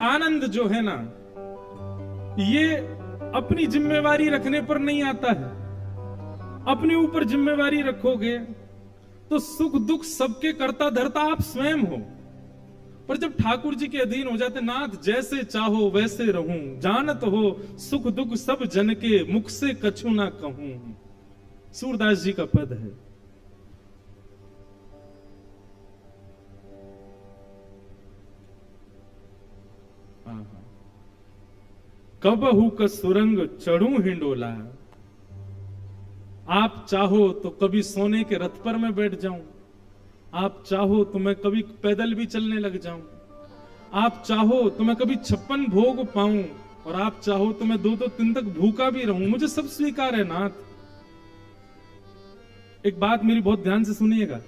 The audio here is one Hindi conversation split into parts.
आनंद जो है ना, ये अपनी जिम्मेवारी रखने पर नहीं आता है। अपने ऊपर जिम्मेवारी रखोगे तो सुख दुख सबके करता धरता आप स्वयं हो। पर जब ठाकुर जी के अधीन हो जाते, नाथ जैसे चाहो वैसे रहूं, जानत हो सुख दुख सब जन के, मुख से कछु ना कहूं। सूरदास जी का पद है। कबहू का सुरंग चढ़ू हिंडोला, आप चाहो तो कभी सोने के रथ पर मैं बैठ जाऊं, आप चाहो तो मैं कभी पैदल भी चलने लग जाऊं, आप चाहो तो मैं कभी 56 भोग पाऊं, और आप चाहो तो मैं 2-2 दिन तक भूखा भी रहूं, मुझे सब स्वीकार है नाथ। एक बात मेरी बहुत ध्यान से सुनिएगा,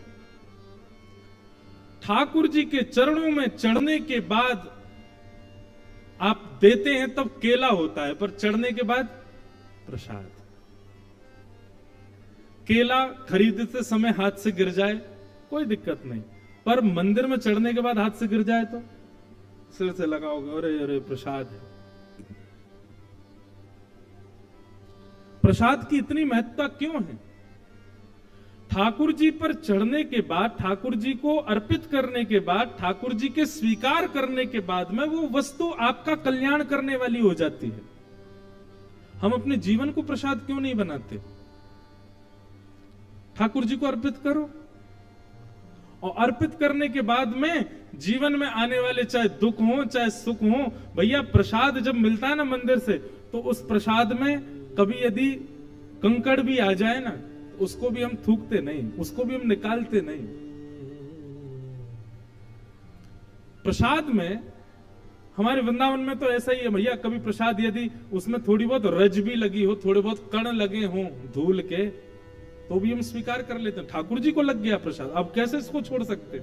ठाकुर जी के चरणों में चढ़ने के बाद आप देते हैं तब केला होता है, पर चढ़ने के बाद प्रसाद। केला खरीदते समय हाथ से गिर जाए कोई दिक्कत नहीं, पर मंदिर में चढ़ने के बाद हाथ से गिर जाए तो सिर से लगाओगे, अरे अरे प्रसाद है। प्रसाद की इतनी महत्ता क्यों है? ठाकुर जी पर चढ़ने के बाद, ठाकुर जी को अर्पित करने के बाद, ठाकुर जी के स्वीकार करने के बाद में वो वस्तु आपका कल्याण करने वाली हो जाती है। हम अपने जीवन को प्रसाद क्यों नहीं बनाते? ठाकुर जी को अर्पित करो, और अर्पित करने के बाद में जीवन में आने वाले चाहे दुख हो चाहे सुख हो, भैया प्रसाद जब मिलता है ना मंदिर से, तो उस प्रसाद में कभी यदि कंकड़ भी आ जाए ना, उसको भी हम थूकते नहीं, उसको भी हम निकालते नहीं। प्रसाद में, हमारे वृंदावन में तो ऐसा ही है भैया, कभी प्रसाद यदि उसमें थोड़ी बहुत रज भी लगी हो, थोड़े बहुत कण लगे हो धूल के, तो भी हम स्वीकार कर लेते हैं। ठाकुर जी को लग गया प्रसाद, अब कैसे इसको छोड़ सकते?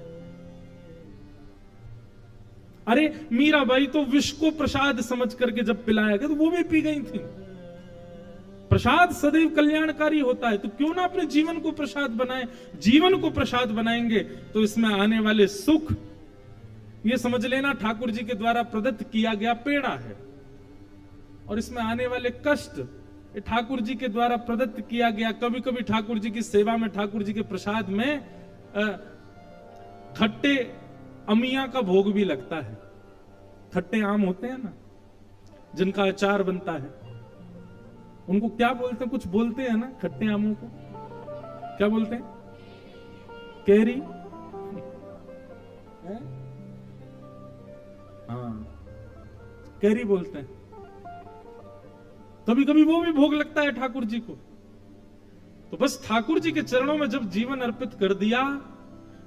अरे मीराबाई तो विष को प्रसाद समझ करके जब पिलाया गया तो वो भी पी गई थी। प्रसाद सदैव कल्याणकारी होता है, तो क्यों ना अपने जीवन को प्रसाद बनाएं। जीवन को प्रसाद बनाएंगे तो इसमें आने वाले सुख, ये समझ लेना ठाकुर जी के द्वारा प्रदत्त किया गया पेड़ा है, और इसमें आने वाले कष्ट ठाकुर जी के द्वारा प्रदत्त किया गया। कभी कभी ठाकुर जी की सेवा में, ठाकुर जी के प्रसाद में खट्टे अमिया का भोग भी लगता है। खट्टे आम होते हैं ना, जिनका अचार बनता है, उनको क्या बोलते हैं? कुछ बोलते हैं ना खट्टे आमों को, क्या बोलते हैं? कैरी? हाँ, कैरी बोलते हैं। कभी कभी वो भी भोग लगता है ठाकुर जी को। तो बस ठाकुर जी के चरणों में जब जीवन अर्पित कर दिया,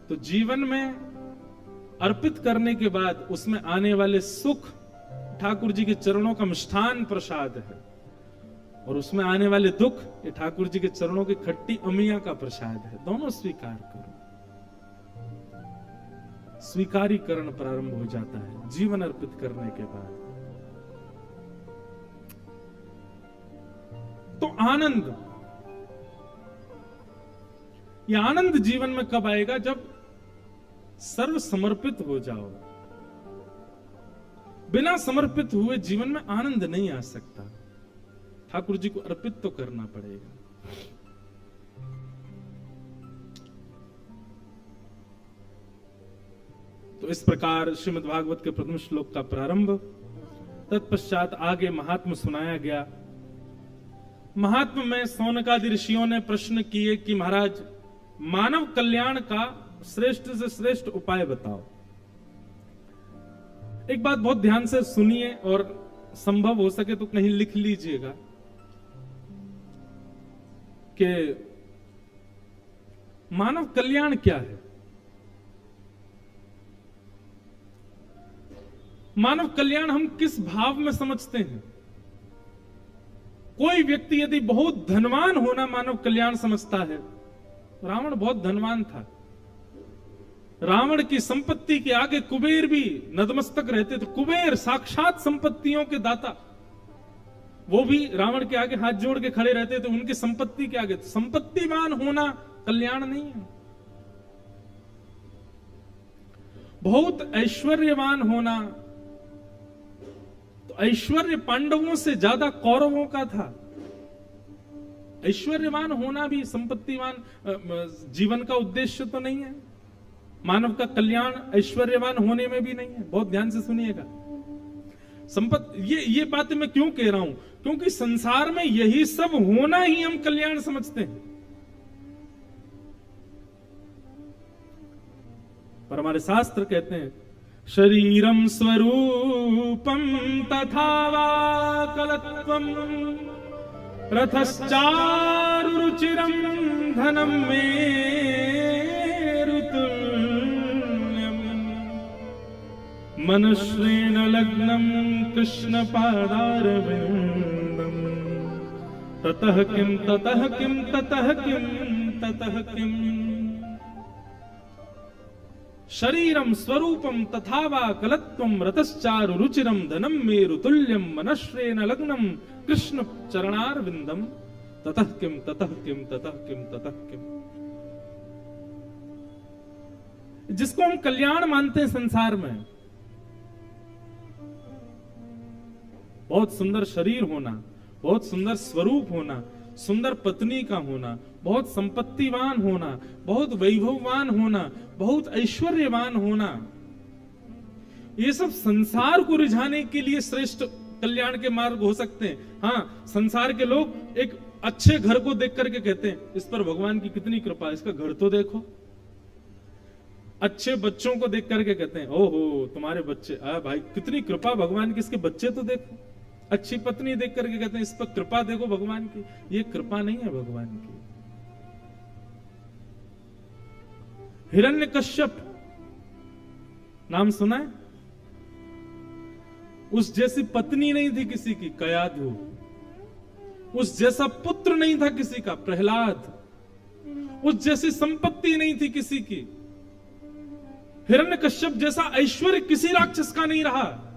तो जीवन में अर्पित करने के बाद उसमें आने वाले सुख ठाकुर जी के चरणों का मिष्ठान प्रसाद है, और उसमें आने वाले दुख ये ठाकुर जी के चरणों की खट्टी अमिया का प्रसाद है। दोनों स्वीकार करो। स्वीकारीकरण प्रारंभ हो जाता है जीवन अर्पित करने के बाद। तो आनंद, यह आनंद जीवन में कब आएगा? जब सर्व समर्पित हो जाओ। बिना समर्पित हुए जीवन में आनंद नहीं आ सकता। ठाकुर जी को अर्पित तो करना पड़ेगा। तो इस प्रकार श्रीमद् भागवत के प्रथम श्लोक का प्रारंभ, तत्पश्चात आगे महात्म सुनाया गया। महात्म में सौनकादि ऋषियों ने प्रश्न किए कि महाराज, मानव कल्याण का श्रेष्ठ से श्रेष्ठ उपाय बताओ। एक बात बहुत ध्यान से सुनिए, और संभव हो सके तो कहीं लिख लीजिएगा कि मानव कल्याण क्या है। मानव कल्याण हम किस भाव में समझते हैं? कोई व्यक्ति यदि बहुत धनवान होना मानव कल्याण समझता है, रावण बहुत धनवान था, रावण की संपत्ति के आगे कुबेर भी नतमस्तक रहते थे। कुबेर साक्षात संपत्तियों के दाता, वो भी रावण के आगे हाथ जोड़ के खड़े रहते थे उनकी संपत्ति के आगे। संपत्तिवान होना कल्याण नहीं है। बहुत ऐश्वर्यवान होना ऐश्वर्य पांडवों से ज्यादा कौरवों का था। ऐश्वर्यवान होना भी संपत्तिवान जीवन का उद्देश्य तो नहीं है। मानव का कल्याण ऐश्वर्यवान होने में भी नहीं है। बहुत ध्यान से सुनिएगा। ये बातें मैं क्यों कह रहा हूं? क्योंकि संसार में यही सब होना ही हम कल्याण समझते हैं। पर हमारे शास्त्र कहते हैं शरीरम स्वरूपम तथा वा कलत्वम रथश्चारुरुचिरम धनम मेरुतुल्यम मनुष्येण लग्नम कृष्ण पादारविंदम ततः किम ततः किम ततः किम ततः किम। शरीरम स्वरूपम तथा वा कलत्वम रतश्चारु रुचिरम धनम मेरुतुल्यम मनश्रेण लग्नम कृष्ण चरणारविंदम ततः किम ततः किम ततः किम ततः किम। जिसको हम कल्याण मानते हैं संसार में, बहुत सुंदर शरीर होना, बहुत सुंदर स्वरूप होना, सुंदर पत्नी का होना, बहुत संपत्तिवान होना, बहुत वैभववान होना, बहुत ऐश्वर्यवान होना, ये सब संसार को रिझाने के लिए श्रेष्ठ कल्याण के मार्ग हो सकते हैं। हाँ, संसार के लोग एक अच्छे घर को देख करके कहते हैं इस पर भगवान की कितनी कृपा, इसका घर तो देखो। अच्छे बच्चों को देख करके कहते हैं ओहो तुम्हारे बच्चे, भाई कितनी कृपा भगवान की, इसके बच्चे तो देखो। अच्छी पत्नी देख करके कहते हैं इस पर कृपा देखो भगवान की। ये कृपा नहीं है भगवान की। हिरण्यकश्यप नाम सुना है? उस जैसी पत्नी नहीं थी किसी की, कयाधु। उस जैसा पुत्र नहीं था किसी का, प्रहलाद। उस जैसी संपत्ति नहीं थी किसी की। हिरण्यकश्यप जैसा ऐश्वर्य किसी राक्षस का नहीं रहा।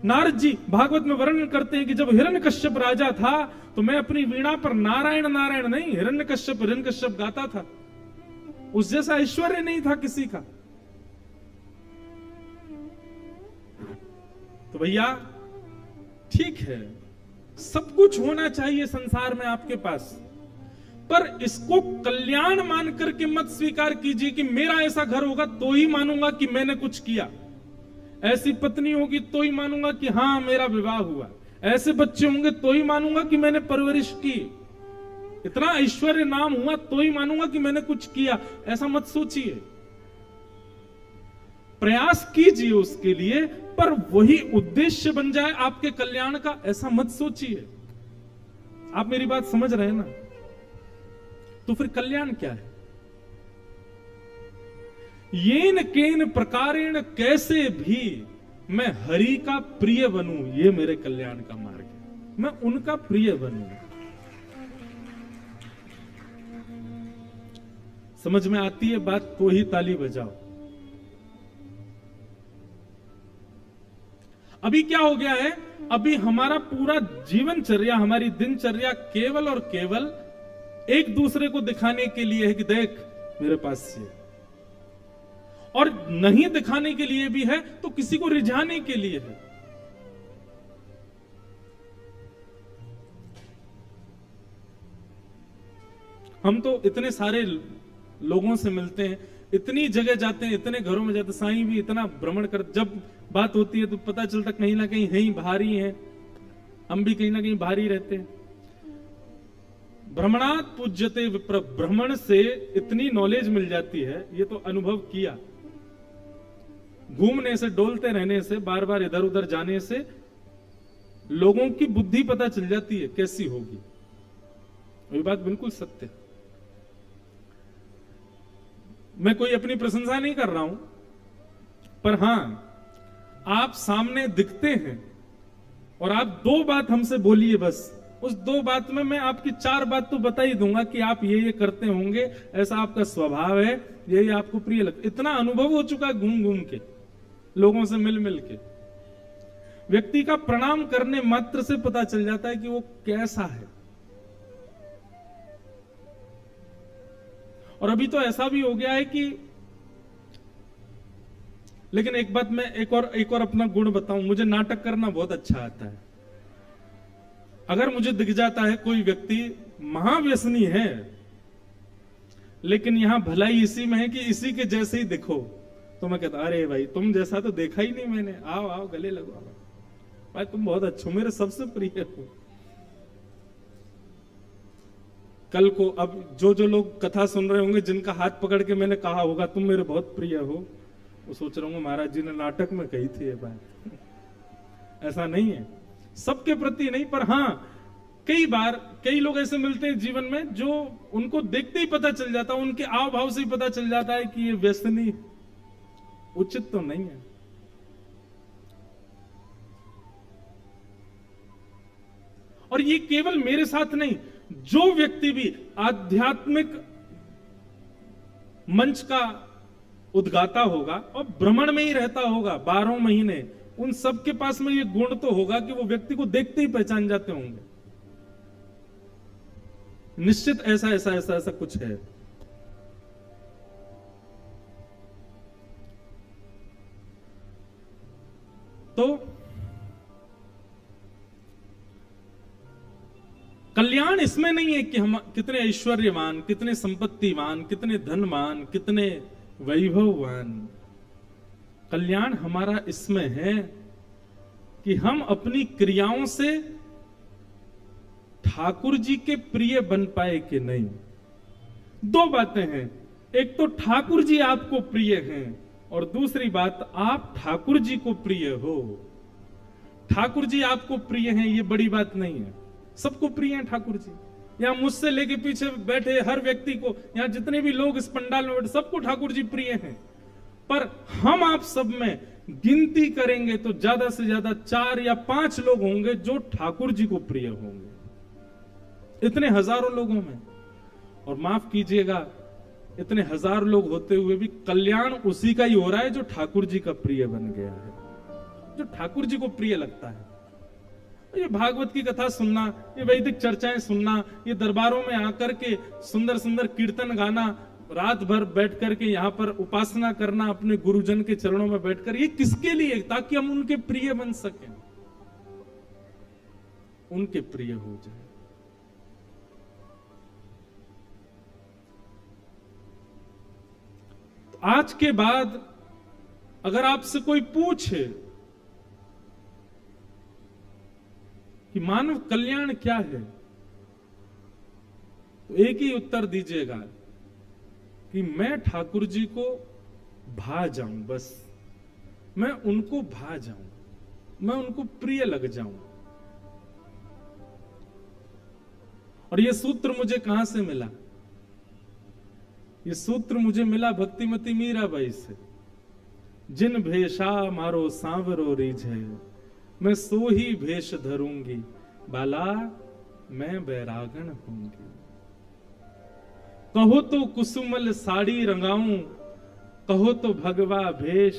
नारद जी भागवत में वर्णन करते हैं कि जब हिरण्यकश्यप राजा था तो मैं अपनी वीणा पर नारायण नारायण नहीं हिरण्यकश्यप गाता था। उस जैसा ऐश्वर्य नहीं था किसी का। तो भैया ठीक है, सब कुछ होना चाहिए संसार में आपके पास, पर इसको कल्याण मान करके मत स्वीकार कीजिए कि मेरा ऐसा घर होगा तो ही मानूंगा कि मैंने कुछ किया, ऐसी पत्नी होगी तो ही मानूंगा कि हां मेरा विवाह हुआ, ऐसे बच्चे होंगे तो ही मानूंगा कि मैंने परवरिश की, इतना ऐश्वर्य नाम हुआ तो ही मानूंगा कि मैंने कुछ किया। ऐसा मत सोचिए। प्रयास कीजिए उसके लिए, पर वही उद्देश्य बन जाए आपके कल्याण का, ऐसा मत सोचिए। आप मेरी बात समझ रहे हैं ना? तो फिर कल्याण क्या है? येन केन प्रकारेण कैसे भी मैं हरि का प्रिय बनूं, ये मेरे कल्याण का मार्ग है। मैं उनका प्रिय बनूं। समझ में आती है बात तो ही ताली बजाओ। अभी क्या हो गया है? अभी हमारा पूरा जीवनचर्या, हमारी दिनचर्या केवल और केवल एक दूसरे को दिखाने के लिए है कि देख मेरे पास ये, और नहीं दिखाने के लिए भी है तो किसी को रिझाने के लिए है। हम तो इतने सारे लोगों से मिलते हैं, इतनी जगह जाते हैं, इतने घरों में जाते हैं, साईं भी इतना भ्रमण कर, जब बात होती है तो पता चलता कहीं ना कहीं है भारी है, हम भी कहीं ना कहीं भारी रहते हैं। भ्रमणात् पूज्यते विप्र, भ्रमण से इतनी नॉलेज मिल जाती है, ये तो अनुभव किया। घूमने से, डोलते रहने से, बार बार इधर उधर जाने से लोगों की बुद्धि पता चल जाती है कैसी होगी। ये बात बिल्कुल सत्य है। मैं कोई अपनी प्रशंसा नहीं कर रहा हूं, पर हां आप सामने दिखते हैं और आप दो बात हमसे बोलिए, बस उस दो बात में मैं आपकी चार बात तो बता ही दूंगा कि आप ये करते होंगे, ऐसा आपका स्वभाव है, यही आपको प्रिय लगता। इतना अनुभव हो चुका है घूम घूम के, लोगों से मिल मिल के। व्यक्ति का प्रणाम करने मात्र से पता चल जाता है कि वो कैसा है। और अभी तो ऐसा भी हो गया है कि लेकिन एक बात मैं एक और अपना गुण बताऊं, मुझे नाटक करना बहुत अच्छा आता है। अगर मुझे दिख जाता है कोई व्यक्ति महाव्यसनी है, लेकिन यहां भलाई इसी में है कि इसी के जैसे ही दिखो, तो मैं कहता अरे भाई तुम जैसा तो देखा ही नहीं मैंने, आओ आओ गले लगो भाई, तुम बहुत अच्छे हो, मेरे सबसे प्रिय हो। कल को अब जो लोग कथा सुन रहे होंगे, जिनका हाथ पकड़ के मैंने कहा होगा तुम मेरे बहुत प्रिय हो, वो सोच रहे होंगे महाराज जी ने नाटक में कही थी ये बात। ऐसा नहीं है, सबके प्रति नहीं, पर हाँ कई बार कई लोग ऐसे मिलते हैं जीवन में जो उनको देखते ही पता चल जाता है, उनके आव भाव से ही पता चल जाता है कि ये व्यसनी उचित तो नहीं है। और ये केवल मेरे साथ नहीं, जो व्यक्ति भी आध्यात्मिक मंच का उद्गाता होगा और भ्रमण में ही रहता होगा 12 महीने, उन सबके पास में ये गुण तो होगा कि वो व्यक्ति को देखते ही पहचान जाते होंगे, निश्चित ऐसा ऐसा ऐसा ऐसा कुछ है। तो कल्याण इसमें नहीं है कि हम कितने ऐश्वर्यवान, कितने संपत्तिवान, कितने धनवान, कितने वैभववान। कल्याण हमारा इसमें है कि हम अपनी क्रियाओं से ठाकुर जी के प्रिय बन पाए कि नहीं। दो बातें हैं, एक तो ठाकुर जी आपको प्रिय हैं, और दूसरी बात आप ठाकुर जी को प्रिय हो। ठाकुर जी आपको प्रिय हैं ये बड़ी बात नहीं है, सबको प्रिय हैं ठाकुर जी। यहां मुझसे लेके पीछे बैठे हर व्यक्ति को, यहां जितने भी लोग इस पंडाल में बैठे, सबको ठाकुर जी प्रिय हैं। पर हम आप सब में गिनती करेंगे तो ज्यादा से ज्यादा 4 या 5 लोग होंगे जो ठाकुर जी को प्रिय होंगे, इतने हजारों लोगों में। और माफ कीजिएगा, इतने हजार लोग होते हुए भी कल्याण उसी का ही हो रहा है जो ठाकुर जी का प्रिय बन गया है, जो ठाकुर जी को प्रिय लगता है। ये भागवत की कथा सुनना, ये वैदिक चर्चाएं सुनना, ये दरबारों में आकर के सुंदर सुंदर कीर्तन गाना, रात भर बैठ करके यहाँ पर उपासना करना अपने गुरुजन के चरणों में बैठकर, ये किसके लिए? ताकि हम उनके प्रिय बन सकें, उनके प्रिय हो जाए। तो आज के बाद अगर आपसे कोई पूछे कि मानव कल्याण क्या है, तो एक ही उत्तर दीजिएगा कि मैं ठाकुर जी को भा जाऊं, बस मैं उनको भा जाऊं, मैं उनको प्रिय लग जाऊं। और यह सूत्र मुझे कहां से मिला? यह सूत्र मुझे मिला भक्तिमती मीराबाई से। जिन भेषा मारो सांवरो रीझे, मैं सो ही भेष धरूंगी, बाला मैं बैरागण होंगी। कहो तो कुसुमल साड़ी रंगाऊं, कहो तो भगवा भेष,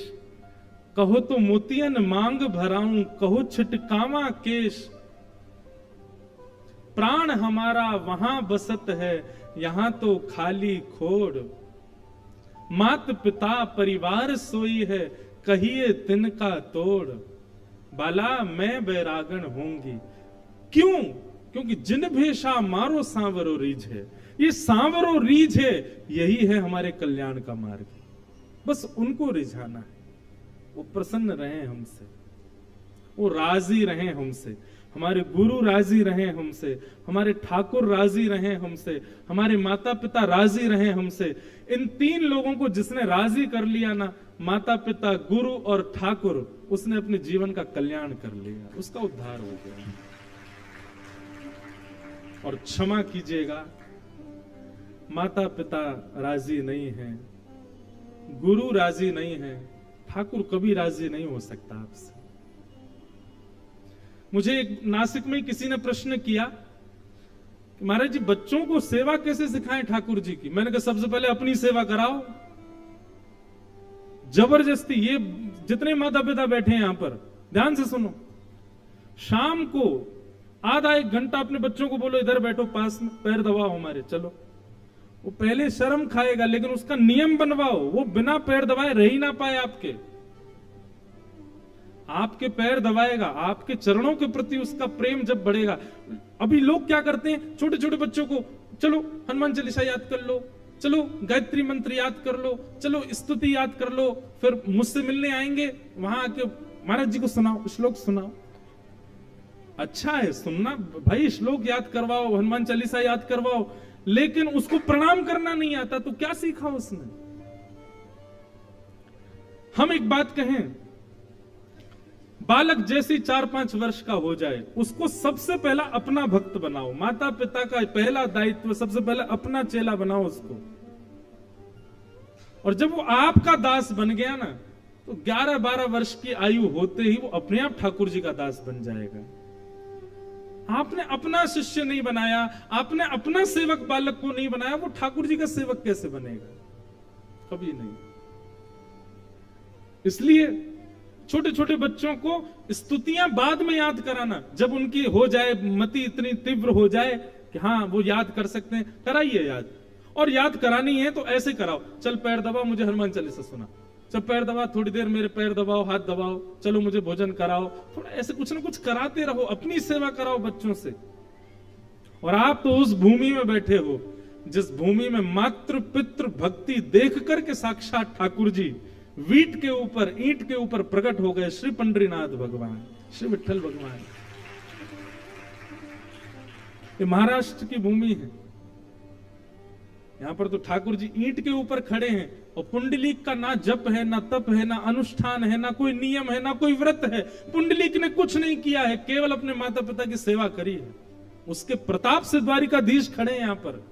कहो तो मोतियन मांग भराऊं, कहो छिटकावा केश। प्राण हमारा वहां बसत है, यहां तो खाली खोड़। मात पिता परिवार सोई है, कहिए तिनका तोड़। बाला मैं बैरागण होंगी। क्यों? क्योंकि जिन भेषा मारो सांवरो रीझ है, ये सांवरो रीझ है, यही है हमारे कल्याण का मार्ग। बस उनको रिझाना है, वो प्रसन्न रहे हमसे, वो राजी रहे हमसे, हमारे गुरु राजी रहे हमसे, हमारे ठाकुर राजी रहे हमसे, हमारे माता पिता राजी रहे हमसे। इन 3 लोगों को जिसने राजी कर लिया ना, माता पिता, गुरु और ठाकुर, उसने अपने जीवन का कल्याण कर लिया, उसका उद्धार हो गया। और क्षमा कीजिएगा, माता पिता राजी नहीं है, गुरु राजी नहीं है, ठाकुर कभी राजी नहीं हो सकता आपसे। मुझे एक नासिक में किसी ने प्रश्न किया कि महाराज जी बच्चों को सेवा कैसे सिखाएं ठाकुर जी की? मैंने कहा सबसे पहले अपनी सेवा कराओ, जबरदस्ती। ये जितने माता पिता बैठे हैं यहां पर, ध्यान से सुनो, शाम को आधा 1 घंटा अपने बच्चों को बोलो इधर बैठो पास में, पैर दबाओ हमारे, चलो। वो पहले शर्म खाएगा, लेकिन उसका नियम बनवाओ, वो बिना पैर दबाए रह ही ना पाए आपके। आपके पैर दबाएगा, आपके चरणों के प्रति उसका प्रेम जब बढ़ेगा। अभी लोग क्या करते हैं, छोटे छोटे बच्चों को चलो हनुमान चालीसा याद कर लो, चलो गायत्री मंत्र याद कर लो, चलो स्तुति याद कर लो, फिर मुझसे मिलने आएंगे वहां आके महाराज जी को सुनाओ, श्लोक सुनाओ। अच्छा है सुनना भाई, श्लोक याद करवाओ, हनुमान चालीसा याद करवाओ, लेकिन उसको प्रणाम करना नहीं आता तो क्या सीखा उसने? हम एक बात कहें, बालक जैसे 4-5 वर्ष का हो जाए उसको सबसे पहला अपना भक्त बनाओ। माता पिता का पहला दायित्व सबसे पहले अपना चेला बनाओ उसको। और जब वो आपका दास बन गया ना, तो 11-12 वर्ष की आयु होते ही वो अपने आप ठाकुर जी का दास बन जाएगा। आपने अपना शिष्य नहीं बनाया, आपने अपना सेवक बालक को नहीं बनाया, वो ठाकुर जी का सेवक कैसे बनेगा? कभी नहीं। इसलिए छोटे छोटे बच्चों को स्तुतियां बाद में याद कराना, जब उनकी हो जाए मति इतनी तीव्र हो जाए कि हाँ वो याद कर सकते हैं, कराइए याद। और याद करानी है तो ऐसे कराओ, चल पैर दबाओ, मुझे हनुमान चालीसा सुना, चल पैर दबा, थोड़ी देर मेरे पैर दबाओ, हाथ दबाओ, चलो मुझे भोजन कराओ, थोड़ा ऐसे कुछ ना कुछ कराते रहो, अपनी सेवा कराओ बच्चों से। और आप तो उस भूमि में बैठे हो जिस भूमि में मातृ पितृ भक्ति देख करके साक्षात ठाकुर जी वीट के ऊपर, ईंट के ऊपर प्रकट हो गए, श्री पंडरीनाथ भगवान, श्री विठल भगवान। ये महाराष्ट्र की भूमि है, यहां पर तो ठाकुर जी ईंट के ऊपर खड़े हैं, और पुंडलीक का ना जप है, ना तप है, ना अनुष्ठान है, ना कोई नियम है, ना कोई व्रत है। पुंडलीक ने कुछ नहीं किया है, केवल अपने माता पिता की सेवा करी है। उसके प्रताप से द्वारिकाधीश खड़े हैं यहां पर।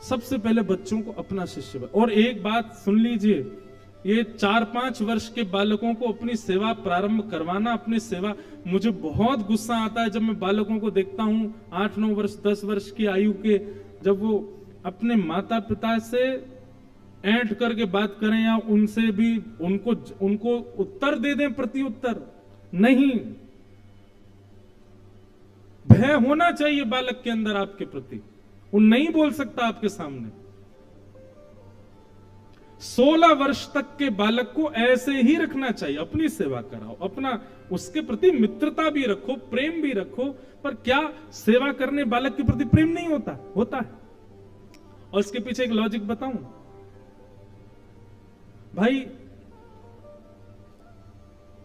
सबसे पहले बच्चों को अपना शिष्य। और एक बात सुन लीजिए, ये 4-5 वर्ष के बालकों को अपनी सेवा प्रारंभ करवाना, अपनी सेवा, मुझे बहुत गुस्सा आता है जब मैं बालकों को देखता हूं 8-9 वर्ष 10 वर्ष की आयु के, जब वो अपने माता पिता से ऐंठ करके बात करें या उनसे भी उनको उत्तर दे दें, प्रति उत्तर नहीं। भय होना चाहिए बालक के अंदर आपके प्रति, वो नहीं बोल सकता आपके सामने। 16 वर्ष तक के बालक को ऐसे ही रखना चाहिए, अपनी सेवा कराओ, अपना उसके प्रति मित्रता भी रखो, प्रेम भी रखो। पर क्या सेवा करने बालक के प्रति प्रेम नहीं होता है। और इसके पीछे एक लॉजिक बताऊं भाई,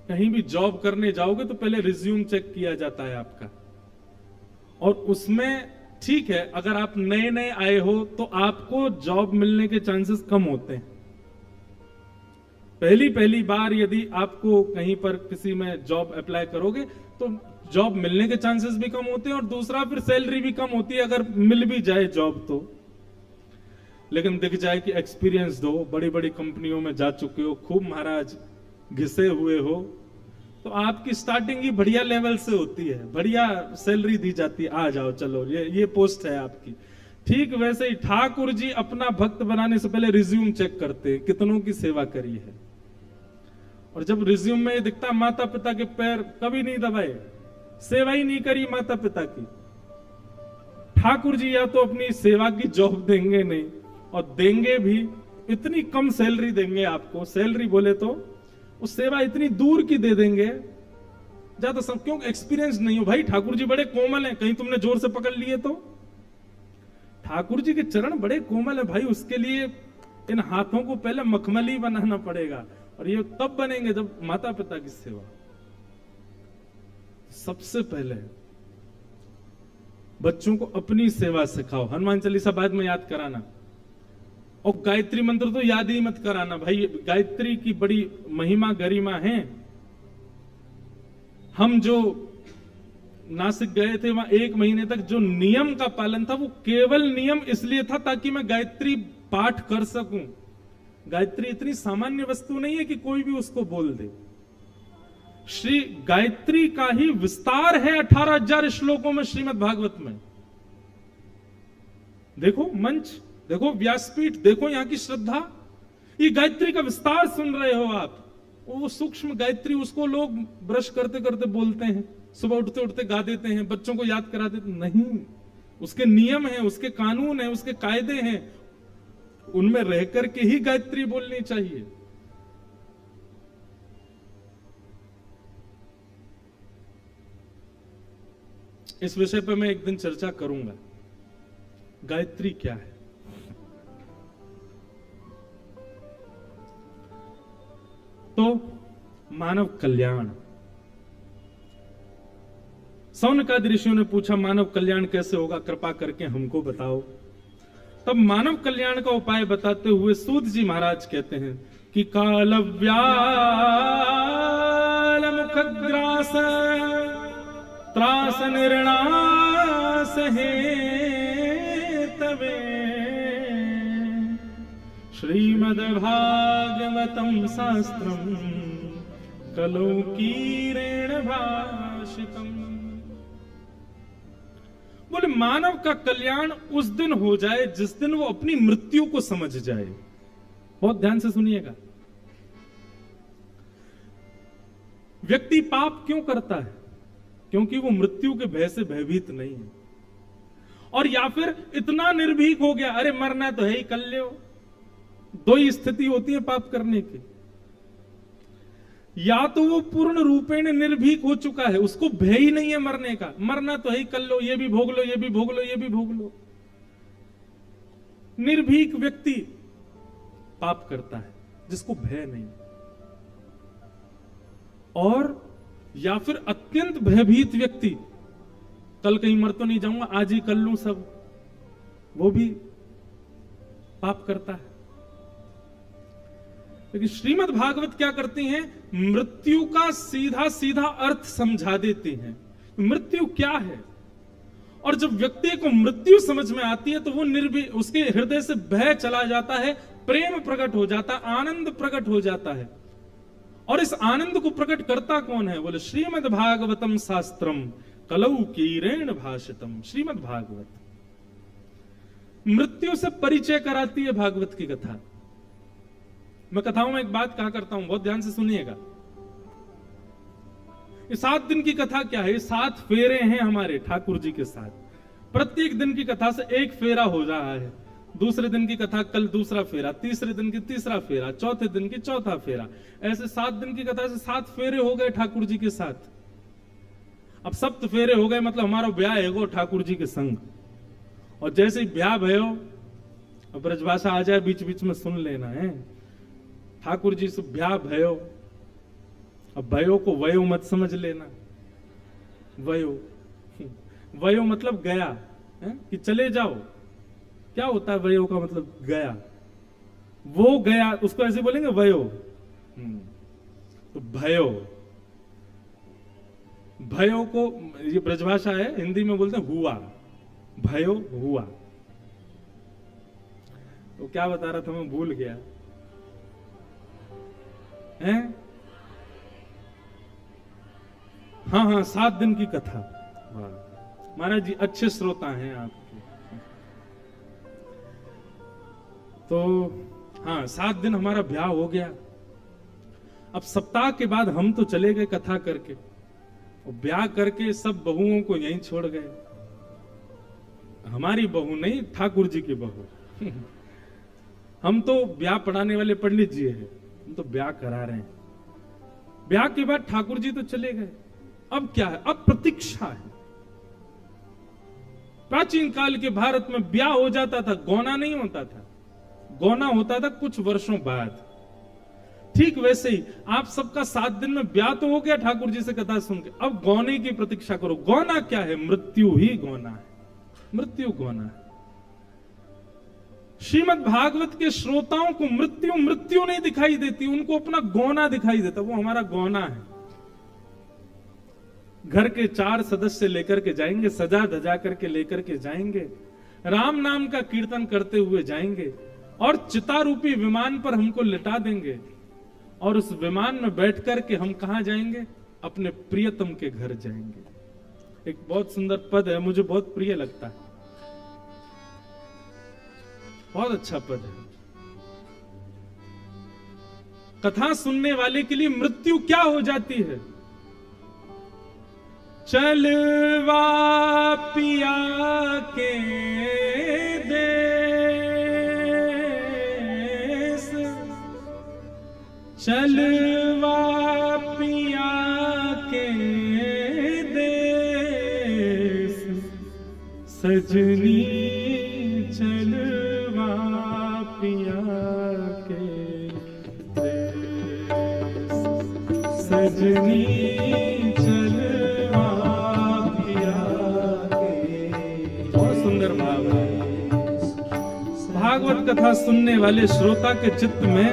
कहीं भी जॉब करने जाओगे तो पहले रिज्यूम चेक किया जाता है आपका, और उसमें ठीक है अगर आप नए नए आए हो तो आपको जॉब मिलने के चांसेस कम होते हैं। पहली बार यदि आपको कहीं पर किसी में जॉब अप्लाई करोगे तो जॉब मिलने के चांसेस भी कम होते हैं, और दूसरा फिर सैलरी भी कम होती है अगर मिल भी जाए जॉब तो। लेकिन दिख जाए कि एक्सपीरियंस दो, बड़ी बड़ी कंपनियों में जा चुके हो, खूब महाराज घिसे हुए हो, तो आपकी स्टार्टिंग ही बढ़िया लेवल से होती है, बढ़िया सैलरी दी जाती है, आ जाओ चलो ये पोस्ट है आपकी। ठीक वैसे ही ठाकुर जी अपना भक्त बनाने से पहले रिज्यूम चेक करते हैं, कितनों की सेवा करी है। और जब रिज्यूम में दिखता माता पिता के पैर कभी नहीं दबाए, सेवा ही नहीं करी माता पिता की, ठाकुर जी या तो अपनी सेवा की जॉब देंगे नहीं, और देंगे भी इतनी कम सैलरी देंगे आपको, सैलरी बोले तो उस सेवा इतनी दूर की दे देंगे, ज्यादा सब क्यों, एक्सपीरियंस नहीं हो भाई। ठाकुर जी बड़े कोमल हैं, कहीं तुमने जोर से पकड़ लिए तो। ठाकुर जी के चरण बड़े कोमल है भाई, उसके लिए इन हाथों को पहले मखमली बनाना पड़ेगा, और ये तब बनेंगे जब माता पिता की सेवा। सबसे पहले बच्चों को अपनी सेवा सिखाओ। हनुमान चालीसा बाद में याद कराना, और गायत्री मंत्र तो याद ही मत कराना भाई, गायत्री की बड़ी महिमा गरिमा है। हम जो नासिक गए थे वहां 1 महीने तक जो नियम का पालन था वो केवल नियम इसलिए था ताकि मैं गायत्री पाठ कर सकूं। गायत्री इतनी सामान्य वस्तु नहीं है कि कोई भी उसको बोल दे। श्री गायत्री का ही विस्तार है 18,000 श्लोकों में श्रीमद् भागवत में। देखो मंच, देखो व्यासपीठ, देखो यहां की श्रद्धा, ये गायत्री का विस्तार सुन रहे हो आप। वो सूक्ष्म गायत्री, उसको लोग ब्रश करते करते बोलते हैं, सुबह उठते उठते गा देते हैं, बच्चों को याद करा देते नहीं। उसके नियम हैं, उसके कानून हैं, उसके कायदे हैं, उनमें रह करके ही गायत्री बोलनी चाहिए। इस विषय पर मैं एक दिन चर्चा करूंगा। गायत्री क्या है? तो मानव कल्याण। सौनकादि ऋषियों ने पूछा मानव कल्याण कैसे होगा, कृपा करके हमको बताओ। तब मानव कल्याण का उपाय बताते हुए सूत जी महाराज कहते हैं कि कालव्याल मुखग्रास त्रास निर्णास हे तवे श्रीमद्भागवतम शास्त्रम कलौकीरेण भाषितम। बोले मानव का कल्याण उस दिन हो जाए जिस दिन वो अपनी मृत्यु को समझ जाए। बहुत ध्यान से सुनिएगा। व्यक्ति पाप क्यों करता है? क्योंकि वो मृत्यु के भय से भयभीत नहीं है, और या फिर इतना निर्भीक हो गया, अरे मरना तो है ही, कर लो। दो ही स्थिति होती है पाप करने की। या तो वो पूर्ण रूपेण निर्भीक हो चुका है, उसको भय ही नहीं है मरने का, मरना तो है ही, कर लो, ये भी भोग लो, ये भी भोग लो, ये भी भोग लो। निर्भीक व्यक्ति पाप करता है जिसको भय नहीं। और या फिर अत्यंत भयभीत व्यक्ति, कल कहीं मर तो नहीं जाऊंगा, आज ही कर लूं सब, वो भी पाप करता है। लेकिन श्रीमद् भागवत क्या करती हैं? मृत्यु का सीधा सीधा अर्थ समझा देती हैं। मृत्यु क्या है? और जब व्यक्ति को मृत्यु समझ में आती है तो वो उसके हृदय से भय चला जाता है, प्रेम प्रकट हो जाता है, आनंद प्रकट हो जाता है। और इस आनंद को प्रकट करता कौन है? बोले श्रीमद् भागवतम शास्त्रम कलौकीरेण भाषितम। श्रीमद् भागवत मृत्यु से परिचय कराती है। भागवत की कथा, मैं कथाओं में एक बात कहा करता हूं, बहुत ध्यान से सुनिएगा। ये 7 दिन की कथा क्या है? 7 फेरे हैं हमारे ठाकुर जी के साथ। प्रत्येक दिन की कथा से एक फेरा हो रहा है। दूसरे दिन की कथा कल दूसरा फेरा, तीसरे दिन की तीसरा फेरा, चौथे दिन की चौथा फेरा। ऐसे 7 दिन की कथा से 7 फेरे हो गए ठाकुर जी के साथ। अब 7 फेरे हो गए, मतलब हमारा ब्याह है वो ठाकुर जी के संग। और जैसे ही ब्याह भयो, ब्रजभाषा आ जाए बीच बीच में सुन लेना है। ठाकुर जी से ब्याह भयो, अब भयो को वयो मत समझ लेना। वयो मतलब गया है? कि चले जाओ। क्या होता है वयो का मतलब? गया। वो गया, उसको ऐसे बोलेंगे वयो। तो भयो, भयो को ये ब्रजभाषा है, हिंदी में बोलते हैं हुआ। भयो हुआ। तो क्या बता रहा था मैं, भूल गया है? हाँ, 7 दिन की कथा। महाराज जी अच्छे श्रोता हैं आपके। तो हाँ, 7 दिन हमारा ब्याह हो गया। अब सप्ताह के बाद हम तो चले गए कथा करके, और ब्याह करके सब बहुओं को यहीं छोड़ गए। हमारी बहू नहीं, ठाकुर जी की बहू। हम तो ब्याह पढ़ाने वाले पंडित जी हैं, हम तो ब्याह करा रहे हैं। ब्याह के बाद ठाकुर जी तो चले गए। अब क्या है? अब प्रतीक्षा है। प्राचीन काल के भारत में ब्याह हो जाता था, गौना नहीं होता था। गौना होता था कुछ वर्षों बाद। ठीक वैसे ही आप सबका 7 दिन में ब्याह तो हो गया ठाकुर जी से कथा सुन के, अब गौने की प्रतीक्षा करो। गौना क्या है? मृत्यु ही गौना है। मृत्यु गौना है। श्रीमद् भागवत के श्रोताओं को मृत्यु नहीं दिखाई देती, उनको अपना गौना दिखाई देता। वो हमारा गौना है। घर के 4 सदस्य लेकर के जाएंगे, सजा धजा करके लेकर के जाएंगे, राम नाम का कीर्तन करते हुए जाएंगे, और चिता रूपी विमान पर हमको लिटा देंगे। और उस विमान में बैठ करके हम कहां जाएंगे? अपने प्रियतम के घर जाएंगे। एक बहुत सुंदर पद है, मुझे बहुत प्रिय लगता है, बहुत अच्छा पद है। कथा सुनने वाले के लिए मृत्यु क्या हो जाती है? चलवा पिया के देश, चलवा पिया के देश, सजनी चलवा पिया के, सजनी चलवा पिया के। बहुत सुंदर भाव है। भागवत कथा सुनने वाले श्रोता के चित्त में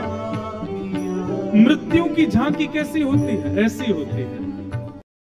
मृत्यु की झांकी कैसी होती है? ऐसी होती है।